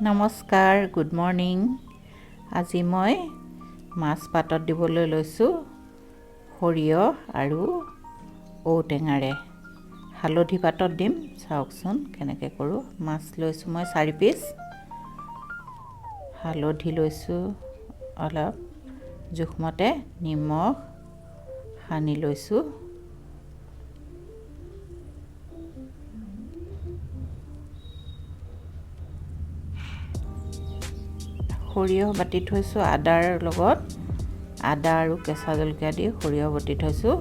নমস্কাৰ, good morning. আজি মই মাছ পাতত দিবলৈ লৈছোঁ সৰিয়হ আৰু ঔটেঙাৰে। হালধি পাতত দিম, চাওকচোন কেনেকৈ কৰোঁ। মাছ লৈছোঁ মই 4 পিচ। হালধি লৈছোঁ অলপ, জোখমতে নিমখ সানি লৈছোঁ। সৰিয়হ বাটি থৈছোঁ আদাৰ লগত, আদা আৰু কেঁচা জলকীয়া দি সৰিয়হ বটি থৈছোঁ,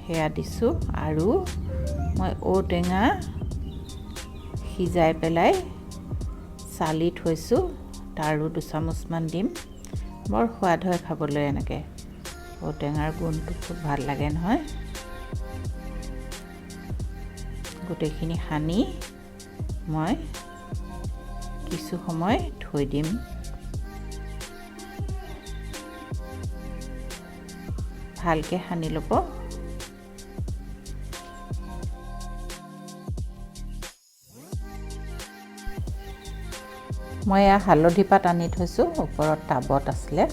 সেয়া দিছোঁ। আৰু মই ঔটেঙা সিজাই পেলাই চালি থৈছোঁ, তাৰো 2 চামুচমান দিম। বৰ সোৱাদ হয় খাবলৈ এনেকৈ, ঔটেঙাৰ গোন্ধটো খুব ভাল লাগে নহয়। গোটেইখিনি সানি মই কিছু সময় থৈ দিম। ভালকৈ সানি ল'ব। মই এয়া হালধি পাত আনি থৈছোঁ, ওপৰত টাবত আছিলে,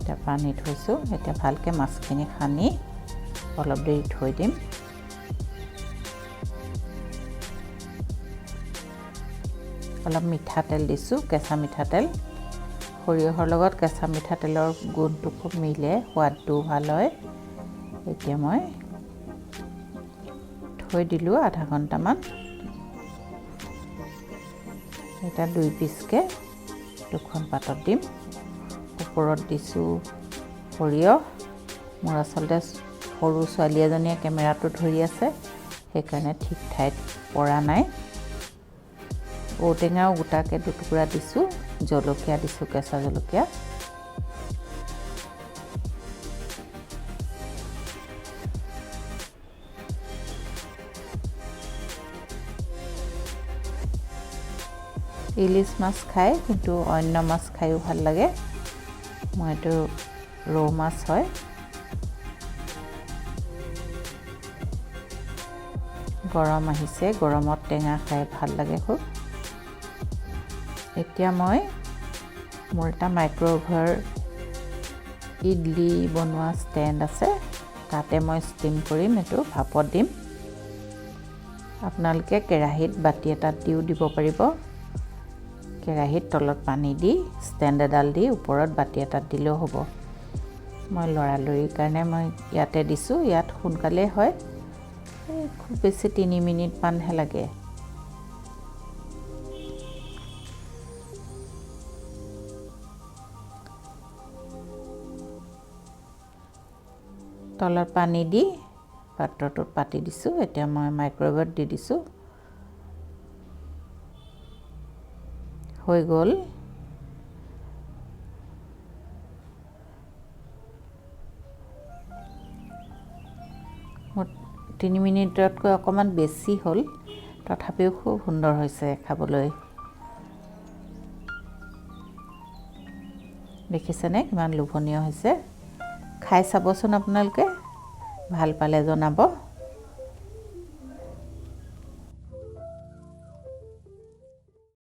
তাৰপৰা আনি থৈছোঁ। এতিয়া ভালকৈ মাছখিনি সানি অলপ দেৰি থৈ দিম। অলপ মিঠাতেল দিছোঁ, কেঁচা মিঠাতেল। সৰিয়হৰ লগত কেঁচা মিঠাতেলৰ গোন্ধটো খুব মিলে, সোৱাদটোও ভাল হয়। এতিয়া মই থৈ দিলোঁ আধা ঘণ্টামান। এতিয়া 2 পিচকৈ 2খন পাতত দিম। ওপৰত দিছোঁ সৰিয়হ। মোৰ আচলতে সৰু ছোৱালী এজনীয়ে কেমেৰাটো ধৰি আছে, সেইকাৰণে ঠিক ঠাইত পৰা নাই। ঔটেঙাও গোটাকৈ 2 টুকুৰা দিছোঁ, জলকীয়া দিছোঁ, কেঁচা জলকীয়া। ইলিচ মাছ খায়, কিন্তু অন্য মাছ খায়ো ভাল লাগে। মই এইটো ৰৌ মাছ হয়। গৰম আহিছে, গৰমত টেঙা খাই ভাল লাগে খুব। এতিয়া মই মোৰ এটা মাইক্ৰ'ৱেভৰ ইডলি বনোৱা ষ্টেণ্ড আছে, তাতে মই ষ্টিম কৰিম, এইটো ভাপত দিম। আপোনালোকে কেৰাহীত বাতি এটাত দিও দিব পাৰিব। কেৰাহীত তলত পানী দি ষ্টেণ্ড এডাল দি ওপৰত বাতি এটাত দিলেও হ'ব। মই লৰালৰিৰ কাৰণে মই ইয়াতে দিছোঁ, ইয়াত সোনকালেই হয়। খুব বেছি 3 মিনিটমানহে লাগে। তলত পানী দি পাত্ৰটোত পাতি দিছোঁ। এতিয়া মই মাইক্ৰ'ৱেভত দি দিছোঁ। হৈ গ'ল। মোৰ 3 মিনিটতকৈ অকণমান বেছি হ'ল, তথাপিও খুব সুন্দৰ হৈছে খাবলৈ। দেখিছেনে কিমান লোভনীয় হৈছে? খাই চাবচোন আপোনালোকে, ভাল পালে জনাব।